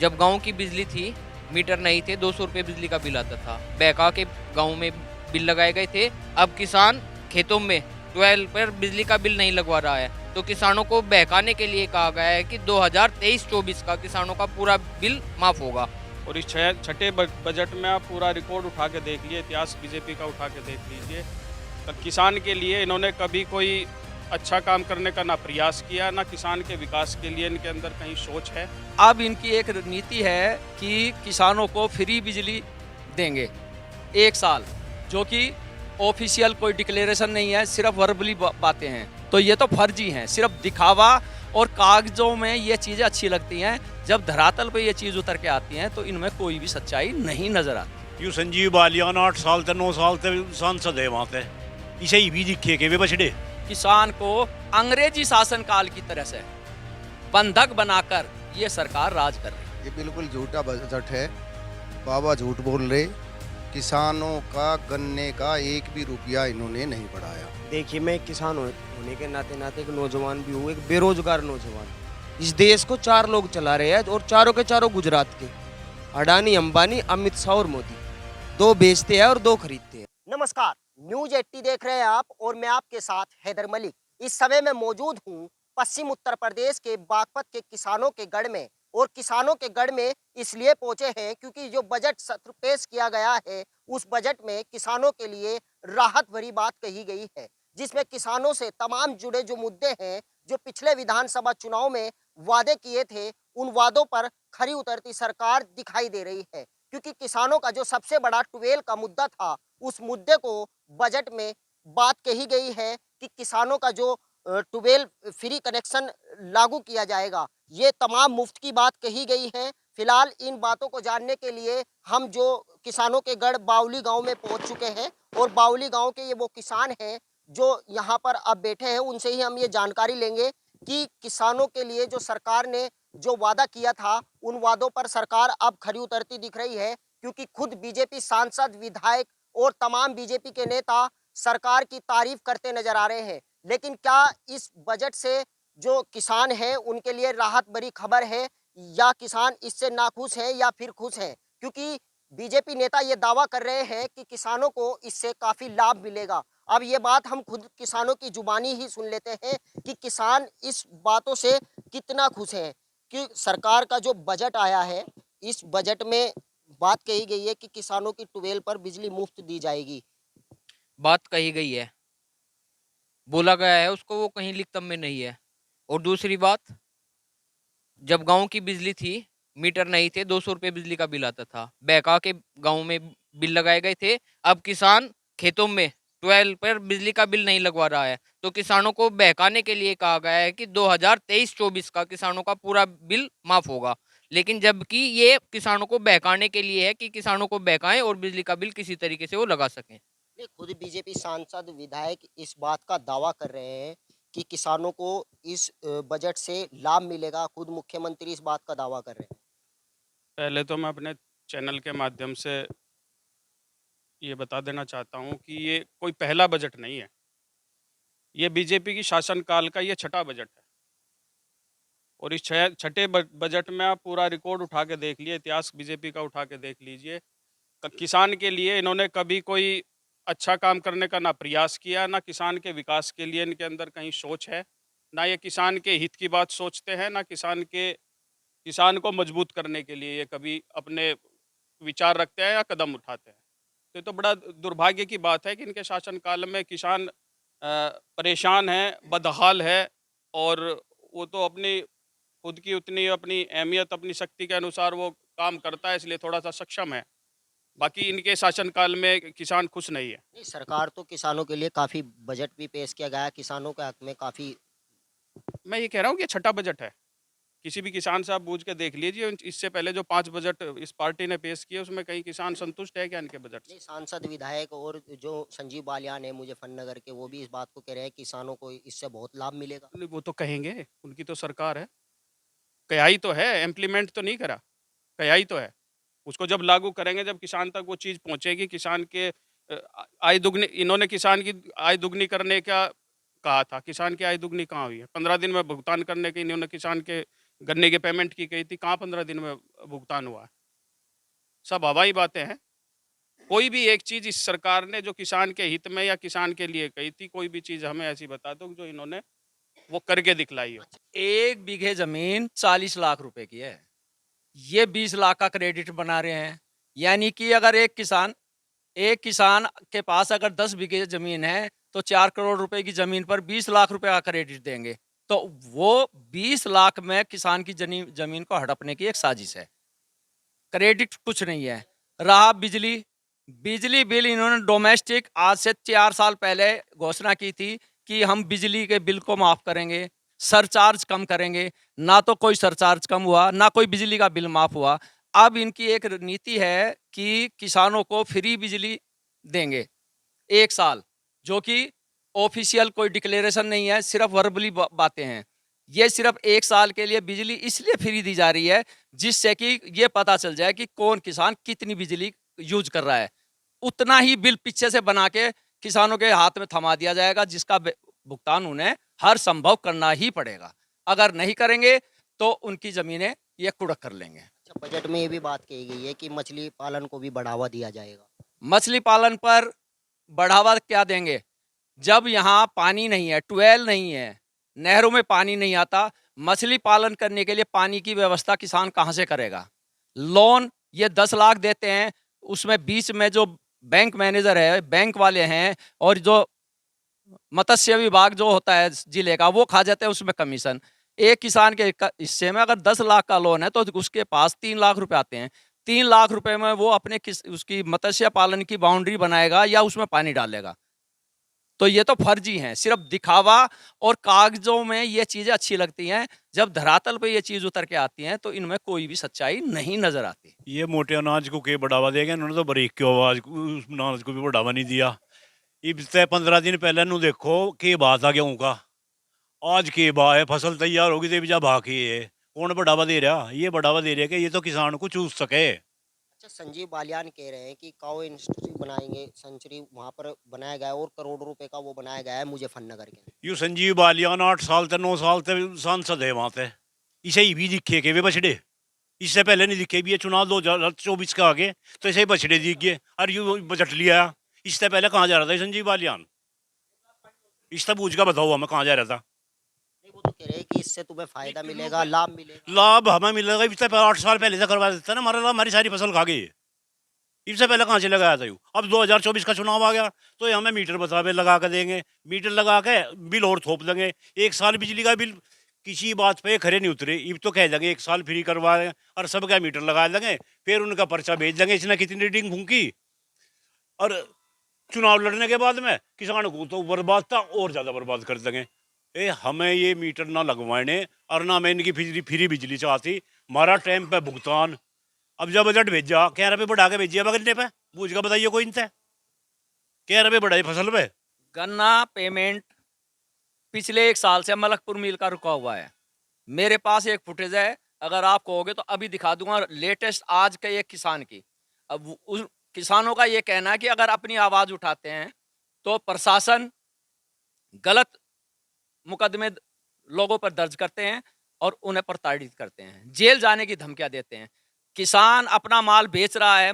जब गाँव की बिजली थी, मीटर नहीं थे, 200 रुपए बिजली का बिल आता था। बहका के गाँव में बिल लगाए गए थे। अब किसान खेतों में 12 पर बिजली का बिल नहीं लगवा रहा है। तो किसानों को बहकाने के लिए कहा गया है कि 2023-24 का किसानों का पूरा बिल माफ़ होगा। और इस छठे बजट में आप पूरा रिकॉर्ड उठा के देख लीजिए, इतिहास बीजेपी का उठा के देख लीजिए। तो किसान के लिए इन्होंने कभी कोई अच्छा काम करने का ना प्रयास किया, ना किसान के विकास के लिए इनके अंदर कहीं सोच है। अब इनकी एक नीति है कि किसानों को फ्री बिजली देंगे 1 साल, जो कि ऑफिशियल कोई डिक्लेरेशन नहीं है, सिर्फ वर्बली बातें हैं। तो ये तो फर्जी हैं, सिर्फ दिखावा और कागजों में ये चीज़ें अच्छी लगती हैं। जब धरातल पे ये चीज़ उतर के आती हैं तो इनमें कोई भी सच्चाई नहीं नजर आती। यू संजीव बालियान 8 साल तक 9 साल तक सांसद है वहाँ पे, इसे ही भी दिखे के वे बछड़े। किसान को अंग्रेजी शासन काल की तरह से बंधक बनाकर ये सरकार राज कर रही है। ये बिल्कुल झूठा बजट है। बाबा झूठ बोल रहे। किसानों का गन्ने का एक भी रुपया इन्होंने नहीं बढ़ाया। देखिए, मैं एक किसान होने के नाते नाते एक नौजवान भी हूँ, एक बेरोजगार नौजवान। इस देश को 4 लोग चला रहे हैं और चारों के चारों गुजरात के। अडानी, अंबानी, अमित शाह और मोदी। 2 बेचते हैं और 2 खरीदते हैं। नमस्कार, न्यूज 80 देख रहे हैं आप और मैं आपके साथ हैदर मलिक। इस समय मैं मौजूद हूँ पश्चिम उत्तर प्रदेश के बागपत के किसानों के गढ़ में। और किसानों के गढ़ में इसलिए पहुंचे हैं क्योंकि जो बजट सत्र पेश किया गया है उस बजट में किसानों के लिए राहत भरी बात कही गई है, जिसमें किसानों से तमाम जुड़े जो मुद्दे हैं, जो पिछले विधानसभा चुनाव में वादे किए थे, उन वादों पर खरी उतरती सरकार दिखाई दे रही है। क्योंकि किसानों का जो सबसे बड़ा ट्वेल का मुद्दा था, उस मुद्दे को बजट में बात कही गई है कि किसानों का जो 12 फ्री कनेक्शन लागू किया जाएगा, ये तमाम मुफ्त की बात कही गई है। फिलहाल इन बातों को जानने के लिए हम जो किसानों के गढ़ बावली गांव में पहुंच चुके हैं और बावली गांव के ये वो किसान हैं जो यहाँ पर अब बैठे हैं, उनसे ही हम ये जानकारी लेंगे कि किसानों के लिए जो सरकार ने जो वादा किया था, उन वादों पर सरकार अब खरी उतरती दिख रही है। क्योंकि खुद बीजेपी सांसद, विधायक और तमाम बीजेपी के नेता सरकार की तारीफ करते नजर आ रहे हैं। लेकिन क्या इस बजट से जो किसान हैं उनके लिए राहत भरी खबर है, या किसान इससे नाखुश हैं या फिर खुश हैं? क्योंकि बीजेपी नेता ये दावा कर रहे हैं कि किसानों को इससे काफी लाभ मिलेगा। अब ये बात हम खुद किसानों की जुबानी ही सुन लेते हैं कि किसान इस बातों से कितना खुश हैं। कि सरकार का जो बजट आया है, इस बजट में बात कही गई है कि किसानों की 12 पर बिजली मुफ्त दी जाएगी। बात कही गई है, बोला गया है, उसको वो कहीं लिखित में नहीं है। और दूसरी बात, जब गाँव की बिजली थी, मीटर नहीं थे, 200 रुपए बिजली का बिल आता था। बहका के गाँव में बिल लगाए गए थे। अब किसान खेतों में 12 पर बिजली का बिल नहीं लगवा रहा है। तो किसानों को बहकाने के लिए कहा गया है कि 2023-24 का किसानों का पूरा बिल माफ़ होगा। लेकिन जबकि ये किसानों को बहकाने के लिए है कि किसानों को बहकाएं और बिजली का बिल किसी तरीके से वो लगा सकें। नहीं, खुद बीजेपी सांसद, विधायक इस बात का दावा कर रहे हैं कि किसानों को इस बजट से लाभ मिलेगा। खुद मुख्यमंत्री इस बात का दावा कर रहे हैं। पहले तो मैं अपने चैनल के माध्यम से ये बता देना चाहता हूँ कि ये कोई पहला बजट नहीं है। ये बीजेपी की शासनकाल का ये छठा बजट है। और इस छठे बजट में आप पूरा रिकॉर्ड उठा के देख लीजिए, इतिहास बीजेपी का उठा के देख लीजिए। किसान के लिए इन्होंने कभी कोई अच्छा काम करने का ना प्रयास किया, ना किसान के विकास के लिए इनके अंदर कहीं सोच है, ना ये किसान के हित की बात सोचते हैं, ना किसान को मजबूत करने के लिए ये कभी अपने विचार रखते हैं या कदम उठाते हैं। तो ये तो बड़ा दुर्भाग्य की बात है कि इनके शासनकाल में किसान परेशान है, बदहाल है। और वो तो अपनी खुद की उतनी अपनी अहमियत, अपनी शक्ति के अनुसार वो काम करता है, इसलिए थोड़ा सा सक्षम है। बाकी इनके शासनकाल में किसान खुश नहीं है। नहीं, सरकार तो किसानों के लिए काफी बजट भी पेश किया गया है, किसानों के हक में काफी। मैं ये कह रहा हूँ कि ये छठा बजट है। किसी भी किसान से आप पूछ के देख लीजिए, इससे पहले जो 5 बजट इस पार्टी ने पेश किए उसमें कहीं किसान संतुष्ट है क्या इनके बजट से? नहीं, सांसद, विधायक और जो संजीव बालियान है मुजफ्फरनगर के, वो भी इस बात को कह रहे हैं किसानों को इससे बहुत लाभ मिलेगा। नहीं, वो तो कहेंगे, उनकी तो सरकार है। कहा ही तो है, इम्प्लीमेंट तो नहीं करा, कहा ही तो है। उसको जब लागू करेंगे, जब किसान तक वो चीज़ पहुँचेगी, किसान के आय दुगनी, इन्होंने किसान की आय दुगनी करने का कहा था, किसान की आय दुगनी कहाँ हुई है? 15 दिन में भुगतान करने की इन्होंने किसान के गन्ने के पेमेंट की गई थी, कहाँ 15 दिन में भुगतान हुआ है? सब हवाई बातें हैं। कोई भी एक चीज़ इस सरकार ने जो किसान के हित में या किसान के लिए कही थी, कोई भी चीज़ हमें ऐसी बता दो जो इन्होंने वो करके दिखलाई हो। 1 बीघे जमीन 40 लाख रुपए की है, ये 20 लाख का क्रेडिट बना रहे हैं। यानी कि अगर एक किसान के पास अगर 10 बीघे जमीन है तो 4 करोड़ रुपए की जमीन पर 20 लाख रुपए का क्रेडिट देंगे, तो वो 20 लाख में किसान की जमीन को हड़पने की एक साजिश है। क्रेडिट कुछ नहीं है। रहा बिजली बिल, इन्होंने डोमेस्टिक आज से 4 साल पहले घोषणा की थी कि हम बिजली के बिल को माफ करेंगे, सरचार्ज कम करेंगे। ना तो कोई सरचार्ज कम हुआ, ना कोई बिजली का बिल माफ हुआ। अब इनकी एक नीति है कि किसानों को फ्री बिजली देंगे 1 साल, जो कि ऑफिशियल कोई डिक्लेरेशन नहीं है, सिर्फ वर्बली बातें हैं। ये सिर्फ 1 साल के लिए बिजली इसलिए फ्री दी जा रही है जिससे कि ये पता चल जाए कि कौन किसान कितनी बिजली यूज कर रहा है। उतना ही बिल पीछे से बना के किसानों के हाथ में थमा दिया जाएगा, जिसका भुगतान उन्हें हर संभव करना ही पड़ेगा। अगर नहीं करेंगे तो उनकी जमीनें ये कुड़क कर लेंगे। अच्छा, बजट में ये भी बात कही गई है कि मछली पालन को भी बढ़ावा दिया जाएगा। मछली पालन पर बढ़ावा क्या देंगे जब यहाँ पानी नहीं है, ट्यूबवेल नहीं है, नहरों में पानी नहीं आता। मछली पालन करने के लिए पानी की व्यवस्था किसान कहाँ से करेगा? लोन ये 10 लाख देते हैं, उसमें बीच में जो बैंक मैनेजर है, बैंक वाले हैं, और जो मत्स्य विभाग जो होता है जिले का, वो खा जाते हैं उसमें कमीशन। एक किसान के हिस्से में अगर 10 लाख का लोन है तो उसके पास 3 लाख रुपए आते हैं। 3 लाख रुपए में वो अपने उसकी मत्स्य पालन की बाउंड्री बनाएगा या उसमें पानी डालेगा? तो ये तो फर्जी हैं, सिर्फ दिखावा और कागजों में ये चीजें अच्छी लगती हैं। जब धरातल पे ये चीज उतर के आती हैं तो इनमें कोई भी सच्चाई नहीं नजर आती। ये मोटे अनाज को के बढ़ावा देगा, इन्होंने तो बारीक के आवाज उस अनाज को भी बढ़ावा नहीं दिया। इब से 15 दिन पहले नु देखो के बात आ गेहूं का, आज के बा है, फसल तैयार होगी तो जा भा के है, कौन बढ़ावा दे रहा? ये बढ़ावा दे रहा है कि ये तो किसान को चूस सके। अच्छा, संजीव बालियान कह रहे हैं कि काउ इंस्टीट्यूट बनाएंगे, सेंचुरी वहाँ पर बनाया गया है और करोड़ों रुपए का वो बनाया गया है मुजफ्फरनगर के। यू संजीव बालियान 8 साल से 9 साल से सांसद है वहाँ पे, इसे ही भी दिखे के वे बछड़े, इससे पहले नहीं दिखे भी। ये चुनाव 2024 का आगे तो ऐसे ही बछड़े दिख गए। अरे यू बजट लिया, इससे पहले कहाँ जा रहा था ये संजीव बालियान? इससे पूछ का बताओ हमें कहाँ जा रहा था? नहीं, वो तो कह रहे हैं कि इससे तुम्हें फायदा मिलेगा, लाभ मिलेगा। लाभ हमें मिलेगा, इससे 8 साल पहले से करवा देता ना, हमारा लाभ, हमारी सारी फसल खा गई। इससे पहले कहाँ से लगाया था यू? अब 2024 का चुनाव आ गया तो ये हमें मीटर बतावे लगा कर देंगे, मीटर लगा के बिल और थोप देंगे। 1 साल बिजली का बिल किसी बात पे खरे नहीं उतरे, अब तो कह देंगे 1 साल फ्री करवा दें और सबका मीटर लगा देंगे, फिर उनका पर्चा भेज देंगे इसने कितनी रीडिंग फूंकी। और चुनाव लड़ने के बाद में किसानों को तो बर्बाद था और ज़्यादा बर्बाद कर देंगे। हमें ये मीटर ना लगवाने और ना मैं इनकी फ्री बिजली चाहती, हमारा टाइम पे भुगतान। अब जब बजट भेजा 11 रुपये बढ़ा के भेजिए गन्ने पे, पूछ का बताइए कोई इनसे 11 रुपये बढ़ाई फसल पे। गन्ना पेमेंट पिछले 1 साल से मलकपुर मिल का रुका हुआ है। मेरे पास एक फुटेज है, अगर आप कहोगे तो अभी दिखा दूंगा, लेटेस्ट आज के एक किसान की। अब उस किसानों का ये कहना है कि अगर अपनी आवाज उठाते हैं तो प्रशासन गलत मुकदमे लोगों पर दर्ज करते हैं और उन्हें प्रताड़ित करते हैं, जेल जाने की धमकियां देते हैं। किसान अपना माल बेच रहा है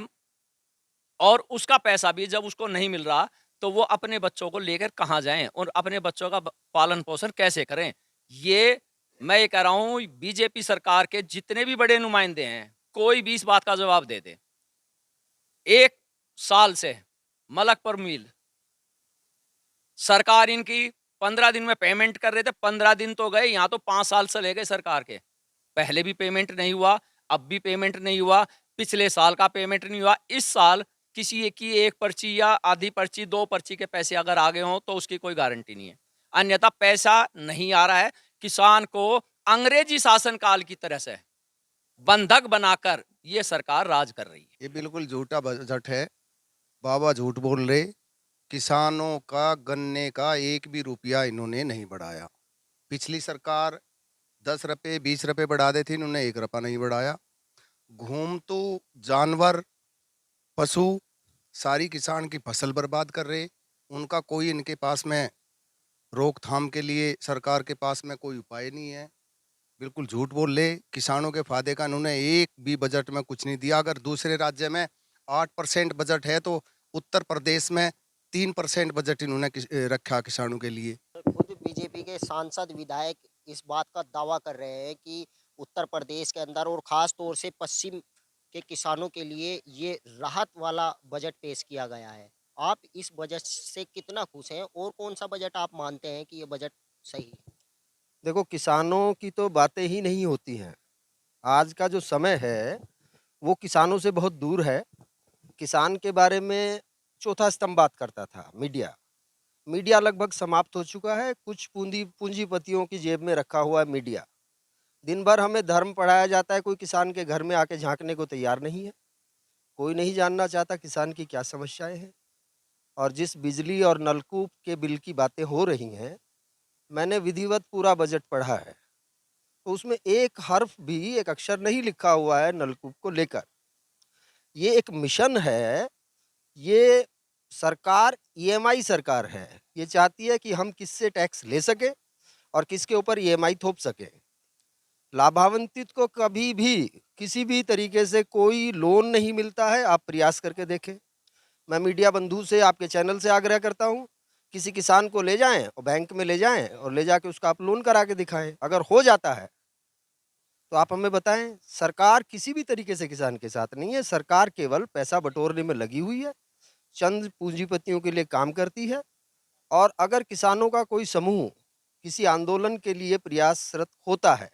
और उसका पैसा भी जब उसको नहीं मिल रहा तो वो अपने बच्चों को लेकर कहाँ जाएं और अपने बच्चों का पालन पोषण कैसे करें? ये मैं ये कह रहा हूँ, बीजेपी सरकार के जितने भी बड़े नुमाइंदे हैं, कोई भी इस बात का जवाब दे दे। 1 साल से मलकपुर मिल सरकार इनकी 15 दिन में पेमेंट कर रहे थे, 15 दिन तो गए, यहाँ तो 5 साल से ले गए सरकार के। पहले भी पेमेंट नहीं हुआ, अब भी पेमेंट नहीं हुआ, पिछले साल का पेमेंट नहीं हुआ। इस साल किसी की एक पर्ची या आधी पर्ची, 2 पर्ची के पैसे अगर आ गए हों तो उसकी कोई गारंटी नहीं है, अन्यथा पैसा नहीं आ रहा है। किसान को अंग्रेजी शासन काल की तरह से बंधक बनाकर ये सरकार राज कर रही है। ये बिल्कुल झूठा बजट है, बाबा झूठ बोल रहे। किसानों का गन्ने का 1 भी रुपया इन्होंने नहीं बढ़ाया। पिछली सरकार 10 रुपये 20 रुपये बढ़ा दी थी, इन्होंने 1 रुपया नहीं बढ़ाया। घूमतू जानवर पशु सारी किसान की फसल बर्बाद कर रहे, उनका कोई इनके पास में रोकथाम के लिए सरकार के पास में कोई उपाय नहीं है। बिल्कुल झूठ बोल रहे। किसानों के फायदे का इन्होंने एक भी बजट में कुछ नहीं दिया। अगर दूसरे राज्य में 8% बजट है तो उत्तर प्रदेश में 3% बजट इन्होंने रखा किसानों के लिए। खुद बीजेपी के सांसद विधायक इस बात का दावा कर रहे हैं कि उत्तर प्रदेश के अंदर और खास तौर से पश्चिम के किसानों के लिए ये राहत वाला बजट पेश किया गया है। आप इस बजट से कितना खुश हैं और कौन सा बजट आप मानते हैं कि ये बजट सही है? देखो, किसानों की तो बातें ही नहीं होती हैं। आज का जो समय है वो किसानों से बहुत दूर है। किसान के बारे में चौथा स्तंभ बात करता था मीडिया। मीडिया लगभग समाप्त हो चुका है। कुछ पूंजीपतियों की जेब में रखा हुआ है मीडिया। दिन भर हमें धर्म पढ़ाया जाता है, कोई किसान के घर में आके झांकने को तैयार नहीं है। कोई नहीं जानना चाहता किसान की क्या समस्याएं हैं। और जिस बिजली और नलकूप के बिल की बातें हो रही हैं, मैंने विधिवत पूरा बजट पढ़ा है, तो उसमें एक हर्फ भी, एक अक्षर नहीं लिखा हुआ है नलकूप को लेकर। ये एक मिशन है। ये सरकार ईएमआई सरकार है। ये चाहती है कि हम किससे टैक्स ले सकें और किसके ऊपर ईएमआई थोप सकें। लाभान्वित को कभी भी किसी भी तरीके से कोई लोन नहीं मिलता है। आप प्रयास करके देखें। मैं मीडिया बंधु से, आपके चैनल से आग्रह करता हूं, किसी किसान को ले जाएं और बैंक में ले जाएं और ले जाके उसका आप लोन करा के दिखाएं। अगर हो जाता है तो आप हमें बताएं। सरकार किसी भी तरीके से किसान के साथ नहीं है। सरकार केवल पैसा बटोरने में लगी हुई है, चंद पूंजीपतियों के लिए काम करती है। और अगर किसानों का कोई समूह किसी आंदोलन के लिए प्रयासरत होता है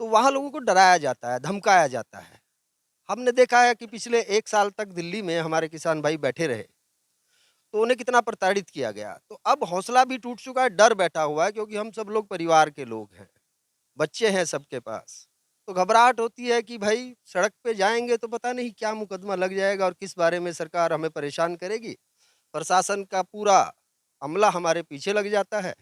तो वहाँ लोगों को डराया जाता है, धमकाया जाता है। हमने देखा है कि पिछले 1 साल तक दिल्ली में हमारे किसान भाई बैठे रहे तो उन्हें कितना प्रताड़ित किया गया। तो अब हौसला भी टूट चुका है, डर बैठा हुआ है, क्योंकि हम सब लोग परिवार के लोग हैं, बच्चे हैं सबके पास। तो घबराहट होती है कि भाई सड़क पे जाएंगे तो पता नहीं क्या मुकदमा लग जाएगा और किस बारे में सरकार हमें परेशान करेगी। प्रशासन का पूरा अमला हमारे पीछे लग जाता है।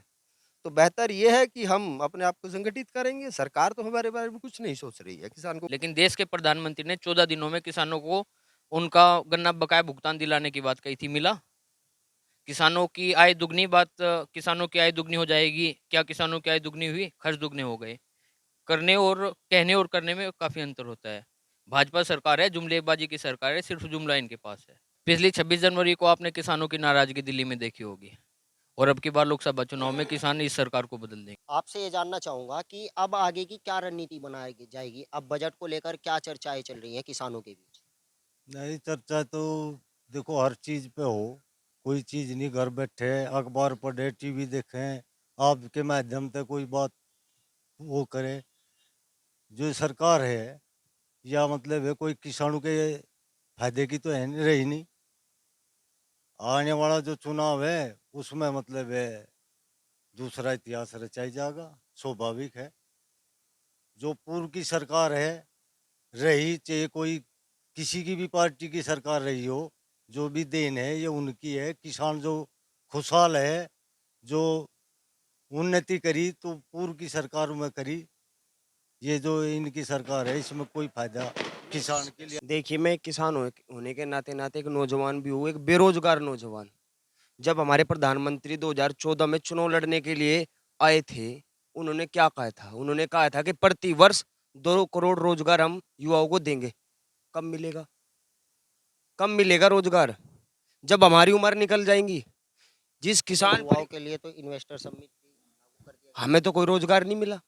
तो बेहतर ये है कि हम अपने आप को संगठित करेंगे। सरकार तो हमारे बारे में कुछ नहीं सोच रही है। किसान को लेकिन देश के प्रधानमंत्री ने 14 दिनों में किसानों को उनका गन्ना बकाया भुगतान दिलाने की बात कही थी, मिला? किसानों की आय दुगनी, किसानों की आय दुगनी हो जाएगी। क्या किसानों की आय दुगनी हुई? खर्च दुगने हो गए। करने और कहने और करने में काफ़ी अंतर होता है। भाजपा सरकार है, जुमलेबाजी की सरकार है, सिर्फ जुमला इनके पास है। पिछली 26 जनवरी को आपने किसानों की नाराजगी दिल्ली में देखी होगी, और अब की बार लोकसभा चुनाव में किसान इस सरकार को बदल देंगे। आपसे ये जानना चाहूंगा कि अब आगे की क्या रणनीति बनाई जाएगी? अब बजट को लेकर क्या चर्चाएं चल रही हैं किसानों के बीच? नहीं, चर्चा तो देखो हर चीज़ पे हो। कोई चीज़ नहीं, घर बैठे अखबार पढ़े, टीवी देखें, आपके माध्यम से कोई बात वो करे। जो सरकार है या मतलब है कोई किसानों के फायदे की तो है नहीं, रही नहीं। आने वाला जो चुनाव है उसमें मतलब है दूसरा इतिहास रचाई जाएगा, स्वाभाविक है। जो पूर्व की सरकार है रही, चाहे कोई किसी की भी पार्टी की सरकार रही हो, जो भी देन है ये उनकी है। किसान जो खुशहाल है, जो उन्नति करी तो पूर्व की सरकारों में करी। ये जो इनकी सरकार है इसमें कोई फायदा किसान के लिए। देखिए, मैं किसान होने के नाते नाते एक नौजवान भी हूँ, एक बेरोजगार नौजवान। जब हमारे प्रधानमंत्री 2014 में चुनाव लड़ने के लिए आए थे, उन्होंने क्या कहा था? उन्होंने कहा था कि प्रति वर्ष 2 करोड़ रोजगार हम युवाओं को देंगे। कब मिलेगा? कब मिलेगा रोजगार? जब हमारी उम्र निकल जाएंगी। जिस किसान युवाओं के लिए तो इन्वेस्टर समिति लागू कर दिया गया। हमें तो कोई रोजगार नहीं मिला।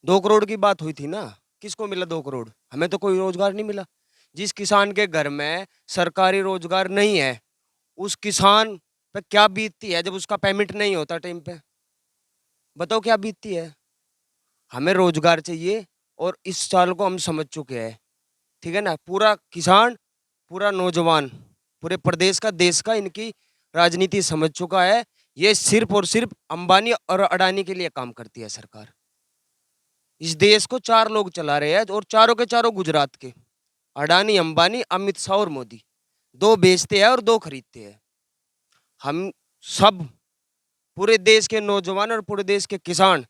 2 करोड़ की बात हुई थी ना, किसको मिला 2 करोड़? हमें तो कोई रोजगार नहीं मिला। जिस किसान के घर में सरकारी रोजगार नहीं है, उस किसान पे क्या बीतती है जब उसका पेमेंट नहीं होता टाइम पे? बताओ क्या बीतती है? हमें रोजगार चाहिए और इस साल को हम समझ चुके हैं, ठीक है ना? पूरा किसान, पूरा नौजवान, पूरे प्रदेश का, देश का इनकी राजनीति समझ चुका है। ये सिर्फ और सिर्फ अंबानी और अडानी के लिए काम करती है सरकार। इस देश को 4 लोग चला रहे हैं और चारों के चारों गुजरात के। अडानी, अंबानी, अमित शाह और मोदी। 2 बेचते हैं और 2 खरीदते हैं। हम सब पूरे देश के नौजवान और पूरे देश के किसान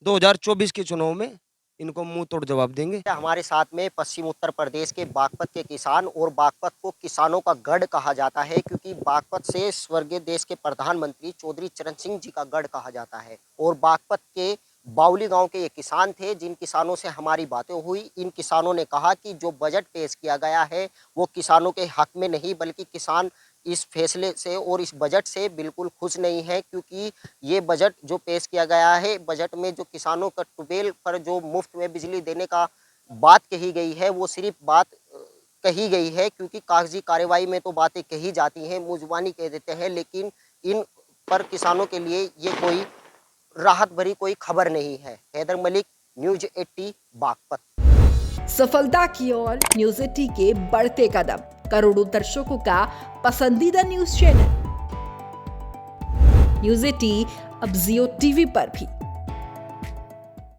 2024 के चुनाव में इनको मुंह तोड़ जवाब देंगे। हमारे साथ में पश्चिम उत्तर प्रदेश के बागपत के किसान, और बागपत को किसानों का गढ़ कहा जाता है क्योंकि बागपत से स्वर्गीय देश के प्रधानमंत्री चौधरी चरण सिंह जी का गढ़ कहा जाता है। और बागपत के बाउली गांव के ये किसान थे जिन किसानों से हमारी बातें हुई। इन किसानों ने कहा कि जो बजट पेश किया गया है वो किसानों के हक में नहीं, बल्कि किसान इस फैसले से और इस बजट से बिल्कुल खुश नहीं है, क्योंकि ये बजट जो पेश किया गया है, बजट में जो किसानों का ट्यूबवेल पर जो मुफ्त में बिजली देने का बात कही गई है वो सिर्फ बात कही गई है, क्योंकि कागजी कार्रवाई में तो बातें कही जाती हैं, मुंहजुबानी कह देते हैं, लेकिन इन पर किसानों के लिए ये कोई राहत भरी कोई खबर नहीं है। हैदर मलिक, न्यूज़ 80 बागपत। सफलता की ओर न्यूज़ 80 के बढ़ते कदम, करोड़ों दर्शकों का पसंदीदा न्यूज़ चैनल। न्यूज़ 80 अब जियो टीवी पर भी।